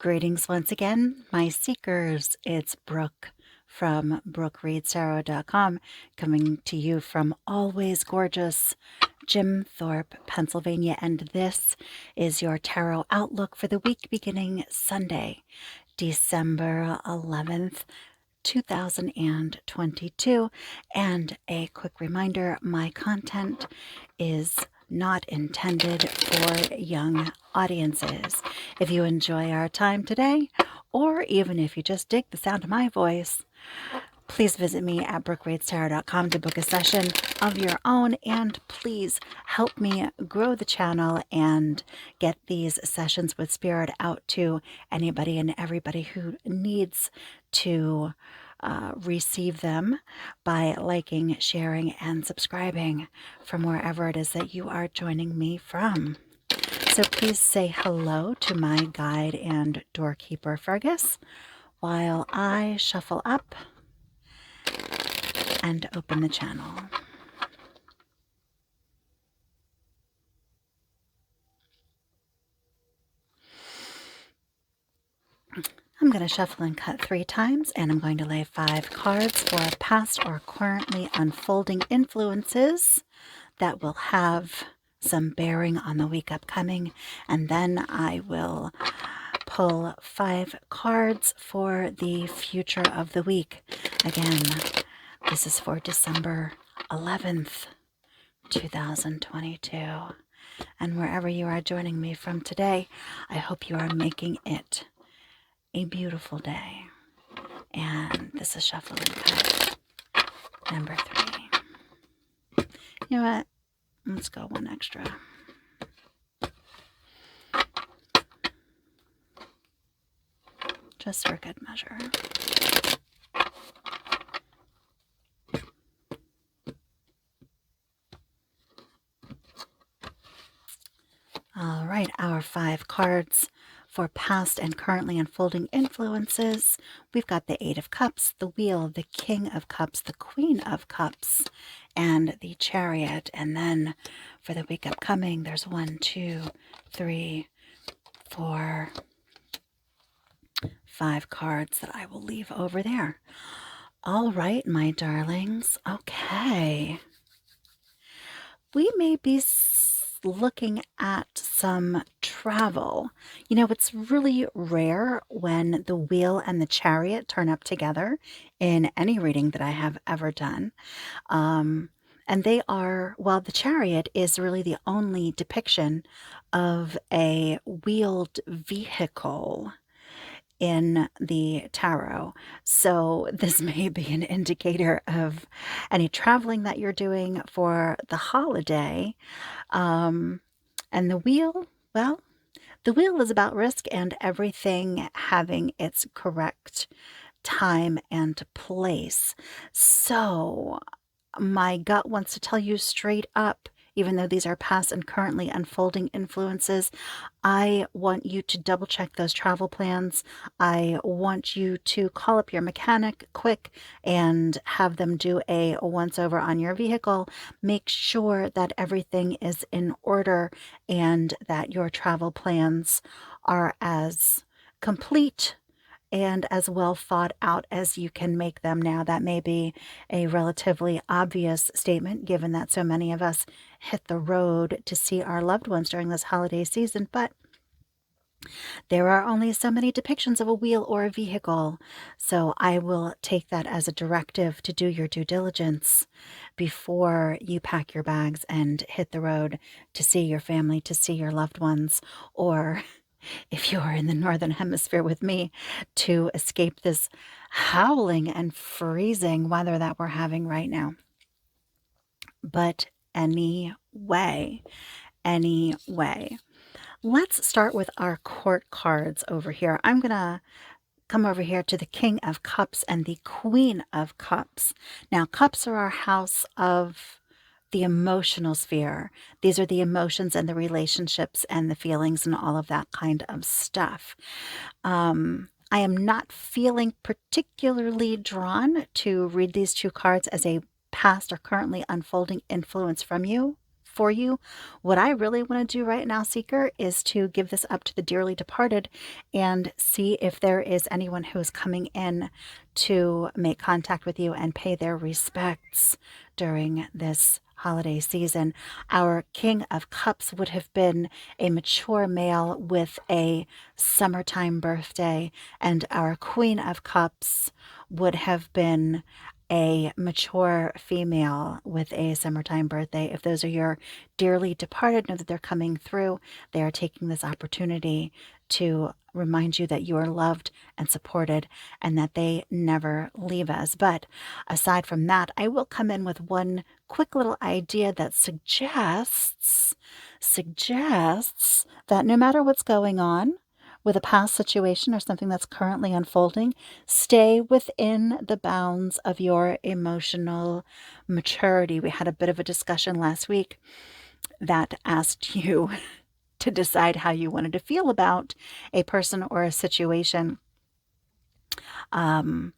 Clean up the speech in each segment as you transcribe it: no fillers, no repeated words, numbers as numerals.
Greetings once again, my seekers. It's Brooke from BrookeReadsTarot.com, coming to you from always gorgeous Jim Thorpe, Pennsylvania, and this is your tarot outlook for the week beginning Sunday, December 11th, 2022. And a quick reminder, my content is not intended for young audiences. If you enjoy our time today, or even if you just dig the sound of my voice, please visit me at BrookeReadsTarot.com to book a session of your own, and please help me grow the channel and get these sessions with Spirit out to anybody and everybody who needs to receive them by liking, sharing, and subscribing from wherever it is that you are joining me from. So please say hello to my guide and doorkeeper, Fergus, while I shuffle up and open the channel. I'm going to shuffle and cut 3 times, and I'm going to lay 5 cards for past or currently unfolding influences that will have some bearing on the week upcoming, and then I will pull 5 cards for the future of the week. Again, this is for December 11th, 2022. And wherever you are joining me from today, I hope you are making it a beautiful day. And this is shuffle and cut number 3. You know what? Let's go 1 extra. Just for good measure. All right, our 5 cards for past and currently unfolding influences. We've got the 8 of Cups, the Wheel, the King of Cups, the Queen of Cups, and the Chariot. And then for the week upcoming, there's 1, 2, 3, 4, 5 cards that I will leave over there. All right, my darlings. Okay. We may be looking at some travel. You know, it's really rare when the Wheel and the Chariot turn up together in any reading that I have ever done. And they are, well, the Chariot is really the only depiction of a wheeled vehicle in the tarot. So this may be an indicator of any traveling that you're doing for the holiday. And the Wheel, well, the Wheel is about risk and everything having its correct time and place. So my gut wants to tell you straight up, even though these are past and currently unfolding influences, I want you to double check those travel plans. I want you to call up your mechanic quick and have them do a once over on your vehicle. Make sure that everything is in order and that your travel plans are as complete and as well thought out as you can make them. Now, that may be a relatively obvious statement given that so many of us hit the road to see our loved ones during this holiday season, but there are only so many depictions of a wheel or a vehicle. So I will take that as a directive to do your due diligence before you pack your bags and hit the road to see your family, to see your loved ones, or if you are in the Northern Hemisphere with me, to escape this howling and freezing weather that we're having right now. But anyway, let's start with our court cards over here. I'm going to come over here to the King of Cups and the Queen of Cups. Now, cups are our house of the emotional sphere. These are the emotions and the relationships and the feelings and all of that kind of stuff. I am not feeling particularly drawn to read these 2 cards as a past or currently unfolding influence from you, for you. What I really want to do right now, Seeker, is to give this up to the dearly departed and see if there is anyone who's coming in to make contact with you and pay their respects during this holiday season. Our King of Cups would have been a mature male with a summertime birthday, and our Queen of Cups would have been a mature female with a summertime birthday. If those are your dearly departed, know that they're coming through. They are taking this opportunity to remind you that you are loved and supported and that they never leave us. But aside from that, I will come in with one quick little idea that suggests that no matter what's going on with a past situation or something that's currently unfolding, stay within the bounds of your emotional maturity. We had a bit of a discussion last week that asked you to decide how you wanted to feel about a person or a situation um,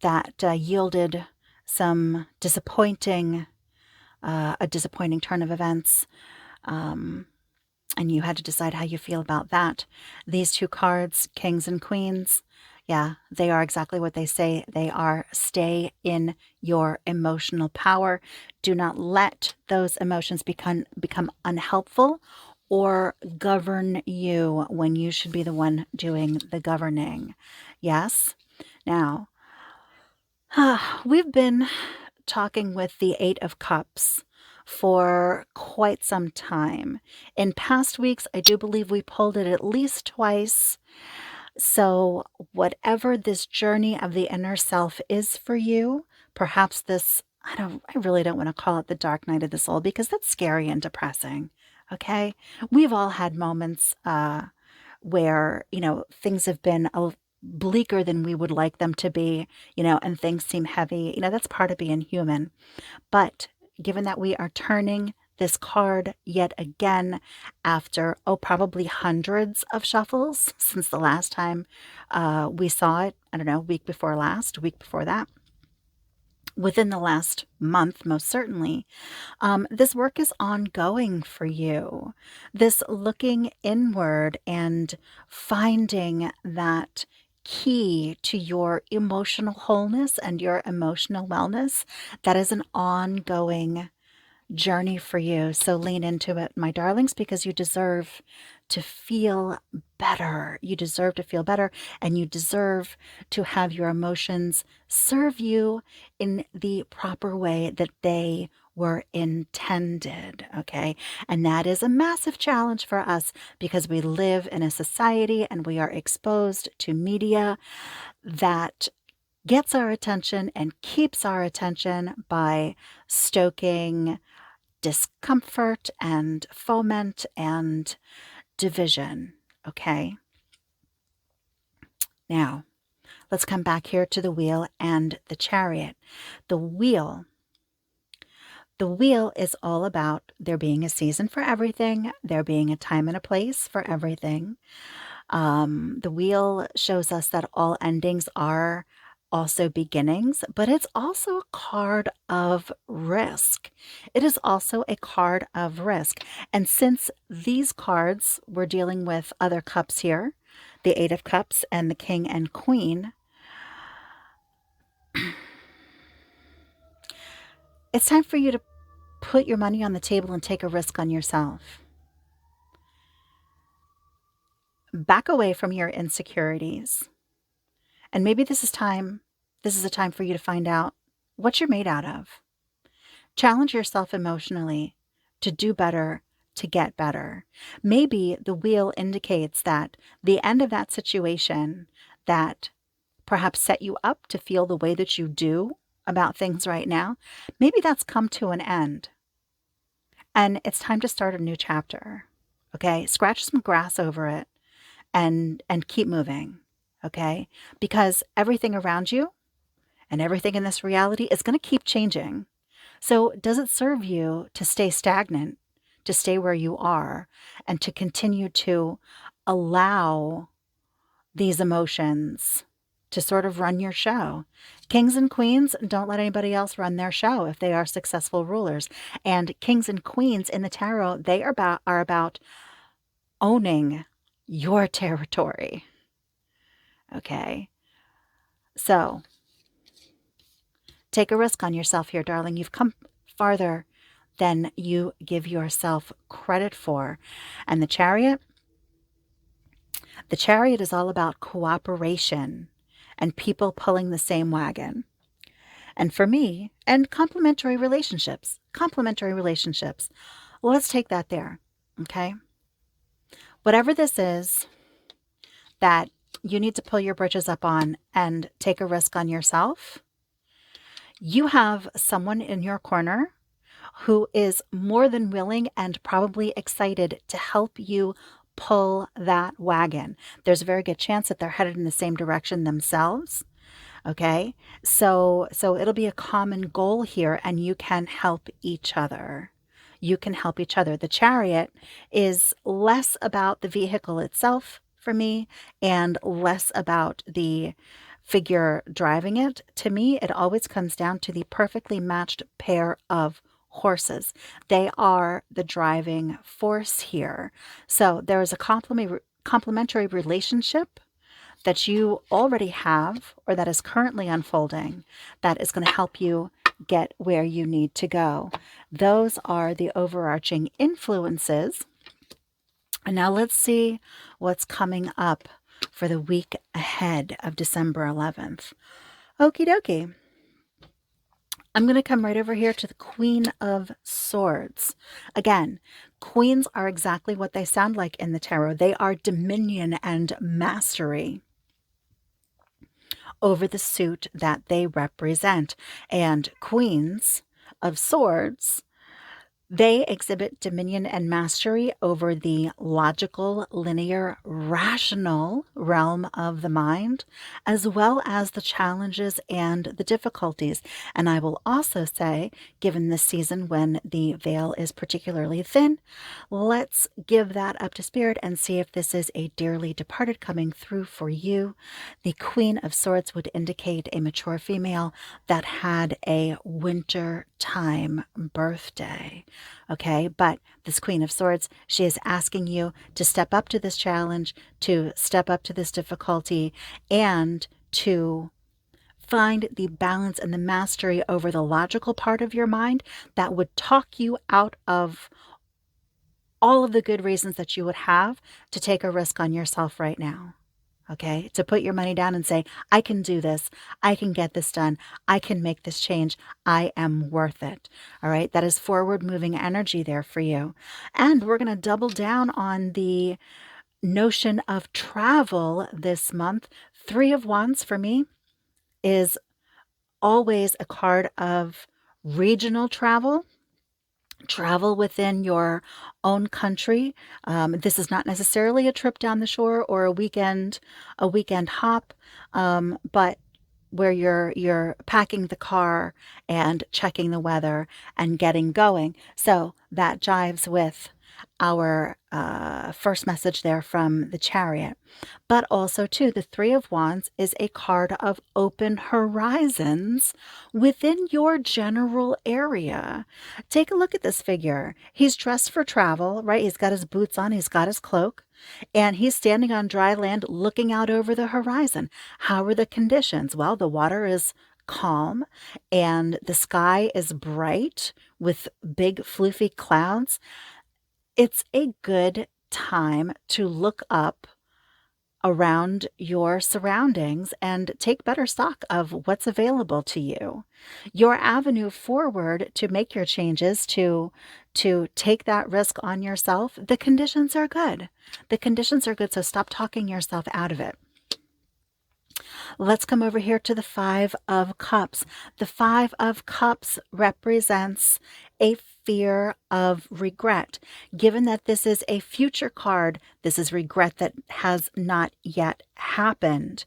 that yielded some a disappointing turn of events. And you had to decide how you feel about that. These two cards, Kings and Queens, yeah, they are exactly what they say. They are stay in your emotional power. Do not let those emotions become unhelpful or govern you when you should be the one doing the governing. Yes? Now, we've been talking with the Eight of Cups for quite some time. In past weeks, I do believe we pulled it at least twice. So, whatever this journey of the inner self is for you, perhaps this, I really don't want to call it the dark night of the soul because that's scary and depressing. Okay? We've all had moments where, things have been bleaker than we would like them to be, and things seem heavy. That's part of being human. But given that we are turning this card yet again after, probably hundreds of shuffles since the last time we saw it, I don't know, week before that, within the last month, most certainly, this work is ongoing for you. This looking inward and finding that key to your emotional wholeness and your emotional wellness, that is an ongoing journey for you. So lean into it, my darlings, because you deserve to feel better. You deserve to feel better, and you deserve to have your emotions serve you in the proper way that they were intended. Okay. And that is a massive challenge for us because we live in a society and we are exposed to media that gets our attention and keeps our attention by stoking discomfort and foment and division. Okay. Now, let's come back here to the wheel and the chariot. The wheel is all about there being a season for everything, there being a time and a place for everything. The wheel shows us that all endings are also beginnings, but it's also a card of risk. It is also a card of risk. And since these cards, we're dealing with other cups here, the Eight of Cups and the King and Queen, it's time for you to put your money on the table and take a risk on yourself. Back away from your insecurities. And maybe this is a time for you to find out what you're made out of. Challenge yourself emotionally to do better, to get better. Maybe the wheel indicates that the end of that situation that perhaps set you up to feel the way that you do about things right now, maybe that's come to an end. And it's time to start a new chapter. Okay? Scratch some grass over it and keep moving. Okay? Because everything around you and everything in this reality is going to keep changing. So does it serve you to stay stagnant, to stay where you are, and to continue to allow these emotions to sort of run your show? Kings and queens don't let anybody else run their show if they are successful rulers. And kings and queens in the tarot, they are about owning your territory. Okay. So take a risk on yourself here, darling. You've come farther than you give yourself credit for. And the chariot is all about cooperation and people pulling the same wagon. And for me, and complementary relationships. Well, let's take that there. Okay. Whatever this is that you need to pull your britches up on and take a risk on yourself, you have someone in your corner who is more than willing and probably excited to help you pull that wagon. There's a very good chance that they're headed in the same direction themselves. Okay. So it'll be a common goal here, and you can help each other. The chariot is less about the vehicle itself for me and less about the figure driving it. To me, it always comes down to the perfectly matched pair of horses. They are the driving force here. So there is a complementary relationship that you already have or that is currently unfolding that is going to help you get where you need to go. Those are the overarching influences. And now let's see what's coming up for the week ahead of December 11th. Okie dokie. I'm going to come right over here to the Queen of Swords. Again, queens are exactly what they sound like in the tarot. They are dominion and mastery over the suit that they represent. And queens of swords, they exhibit dominion and mastery over the logical, linear, rational realm of the mind, as well as the challenges and the difficulties. And I will also say, given this season when the veil is particularly thin, let's give that up to Spirit and see if this is a dearly departed coming through for you. The Queen of Swords would indicate a mature female that had a winter time birthday. Okay, but this Queen of Swords, she is asking you to step up to this challenge, to step up to this difficulty, and to find the balance and the mastery over the logical part of your mind that would talk you out of all of the good reasons that you would have to take a risk on yourself right now. Okay, to put your money down and say, I can do this. I can get this done. I can make this change. I am worth it. All right, that is forward moving energy there for you. And we're going to double down on the notion of travel this month. Three of Wands for me is always a card of regional travel within your own country. This is not necessarily a trip down the shore or a weekend hop, but where you're packing the car and checking the weather and getting going. So that jives with our first message there from the Chariot. But also, too, the Three of Wands is a card of open horizons within your general area. Take a look at this figure. He's dressed for travel, right? He's got his boots on, he's got his cloak, and he's standing on dry land looking out over the horizon. How are the conditions? Well, the water is calm and the sky is bright with big floofy clouds. It's a good time to look up around your surroundings and take better stock of what's available to you. Your avenue forward to make your changes, to take that risk on yourself, the conditions are good. So stop talking yourself out of it. Let's come over here to the Five of Cups. The Five of Cups represents a fear of regret. Given that this is a future card, this is regret that has not yet happened.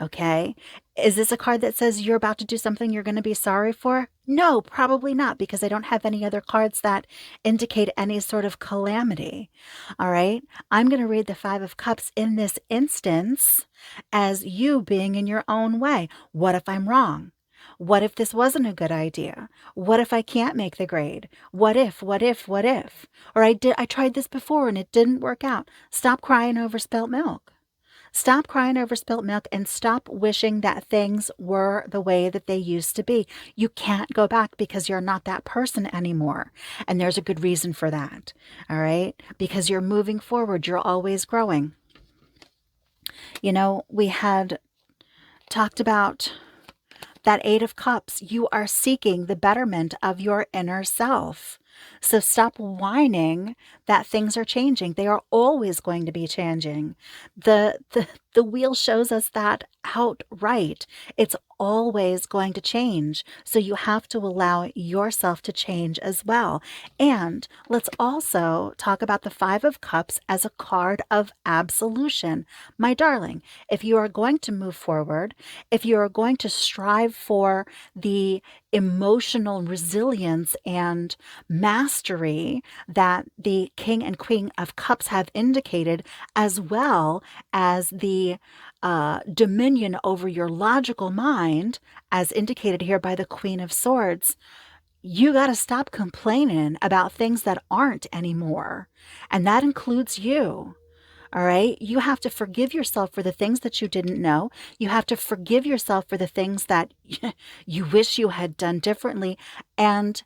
Okay. Is this a card that says you're about to do something you're going to be sorry for? No, probably not, because I don't have any other cards that indicate any sort of calamity. All right. I'm going to read the Five of Cups in this instance as you being in your own way. What if I'm wrong? What if this wasn't a good idea? What if I can't make the grade? What if? Or I tried this before and it didn't work out. Stop crying over spilt milk. Stop crying over spilt milk and stop wishing that things were the way that they used to be. You can't go back because you're not that person anymore. And there's a good reason for that. All right? Because you're moving forward, you're always growing. We had talked about that Eight of Cups. You are seeking the betterment of your inner self. So stop whining that things are changing. They are always going to be changing. The wheel shows us that outright. It's always going to change. So you have to allow yourself to change as well. And let's also talk about the Five of Cups as a card of absolution. My darling, if you are going to move forward, if you are going to strive for the emotional resilience and mastery that the King and Queen of Cups have indicated, as well as the dominion over your logical mind, as indicated here by the Queen of Swords, you got to stop complaining about things that aren't anymore. And that includes you. All right. You have to forgive yourself for the things that you didn't know. You have to forgive yourself for the things that you wish you had done differently, and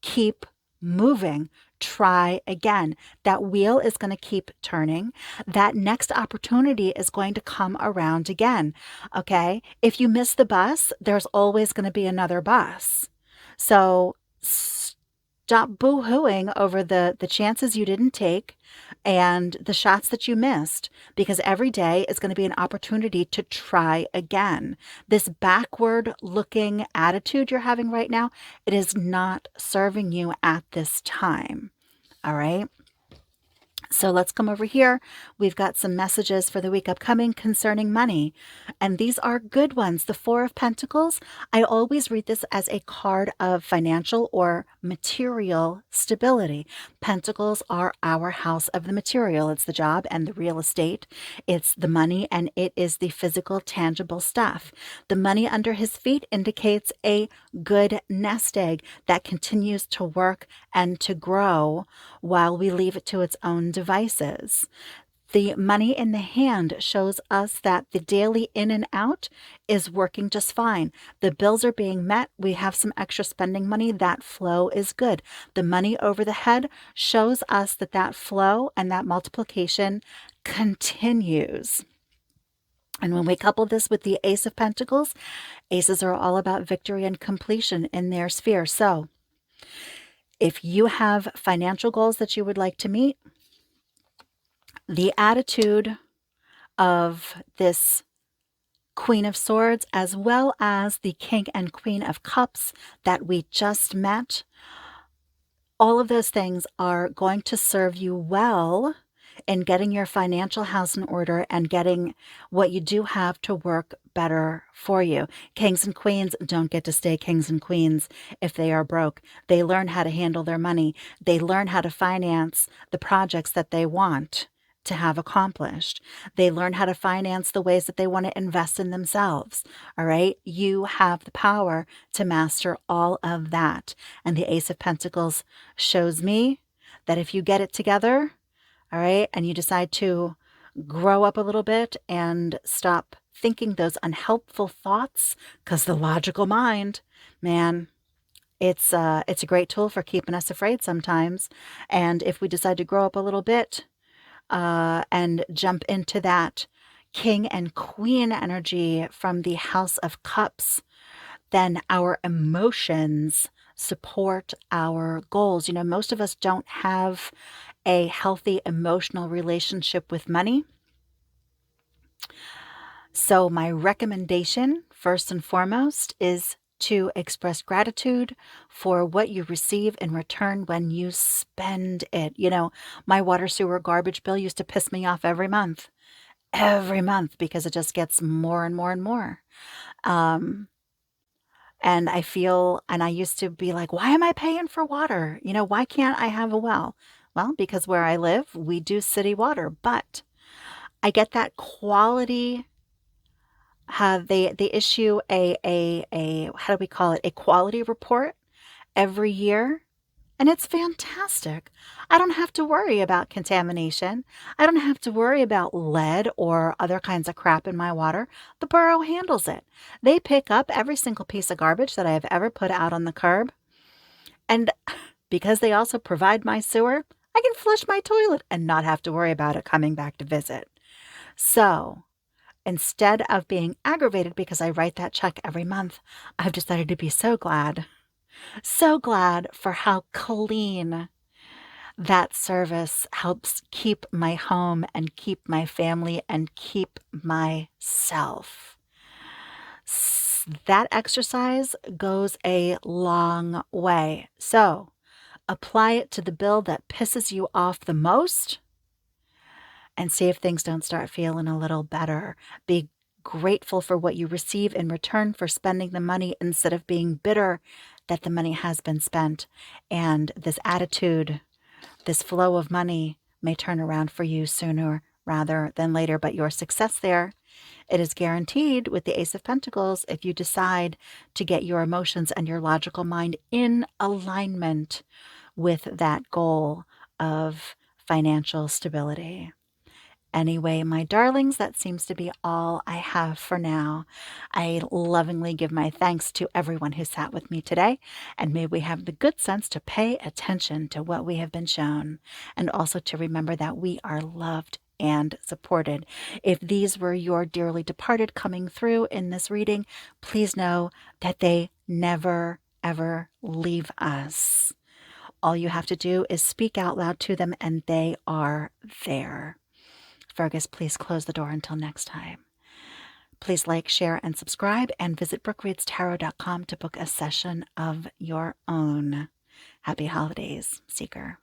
keep moving. Try again. That wheel is going to keep turning. That next opportunity is going to come around again. Okay. If you miss the bus, there's always going to be another bus. So stop boo-hooing over the chances you didn't take and the shots that you missed, because every day is going to be an opportunity to try again. This backward looking attitude you're having right now, it is not serving you at this time. All right. So let's come over here. We've got some messages for the week upcoming concerning money, and these are good ones. The Four of Pentacles, I always read this as a card of financial or material stability. Pentacles are our house of the material. It's the job and the real estate. It's the money, and it is the physical, tangible stuff. The money under his feet indicates a good nest egg that continues to work and to grow while we leave it to its own devices. The money in the hand shows us that the daily in and out is working just fine. The bills are being met. We have some extra spending money. That flow is good. The money over the head shows us that that flow and that multiplication continues. And when we couple this with the Ace of Pentacles, aces are all about victory and completion in their sphere. So if you have financial goals that you would like to meet, the attitude of this Queen of Swords, as well as the King and Queen of Cups that we just met, all of those things are going to serve you well in getting your financial house in order and getting what you do have to work better for you. Kings and queens don't get to stay kings and queens if they are broke. They learn how to handle their money. They learn how to finance the projects that they want to have accomplished. They learn how to finance the ways that they want to invest in themselves. All right. You have the power to master all of that. And the Ace of Pentacles shows me that if you get it together, all right, and you decide to grow up a little bit and stop thinking those unhelpful thoughts, because the logical mind, man, it's a great tool for keeping us afraid sometimes. And if we decide to grow up a little bit and jump into that King and Queen energy from the House of Cups, then our emotions support our goals. Most of us don't have a healthy emotional relationship with money. So my recommendation, first and foremost, is to express gratitude for what you receive in return when you spend it. My water, sewer, garbage bill used to piss me off every month, because it just gets more and more and more. And I used to be like, why am I paying for water? Why can't I have a well? Well, because where I live, we do city water, but I get that quality They issue a how do we call it, a quality report every year, and it's fantastic. I don't have to worry about contamination. I don't have to worry about lead or other kinds of crap in my water. The borough handles it. They pick up every single piece of garbage that I have ever put out on the curb. And because they also provide my sewer, I can flush my toilet and not have to worry about it coming back to visit. So instead of being aggravated because I write that check every month, I've decided to be so glad for how clean that service helps keep my home and keep my family and keep myself. That exercise goes a long way. So apply it to the bill that pisses you off the most and see if things don't start feeling a little better. Be grateful for what you receive in return for spending the money instead of being bitter that the money has been spent. And this attitude, this flow of money may turn around for you sooner rather than later, but your success there, it is guaranteed with the Ace of Pentacles if you decide to get your emotions and your logical mind in alignment with that goal of financial stability. Anyway, my darlings, that seems to be all I have for now. I lovingly give my thanks to everyone who sat with me today, and may we have the good sense to pay attention to what we have been shown, and also to remember that we are loved and supported. If these were your dearly departed coming through in this reading, please know that they never, ever leave us. All you have to do is speak out loud to them, and they are there. Fergus, please close the door until next time. Please like, share, and subscribe, and visit BrookeReadsTarot.com to book a session of your own. Happy holidays, Seeker.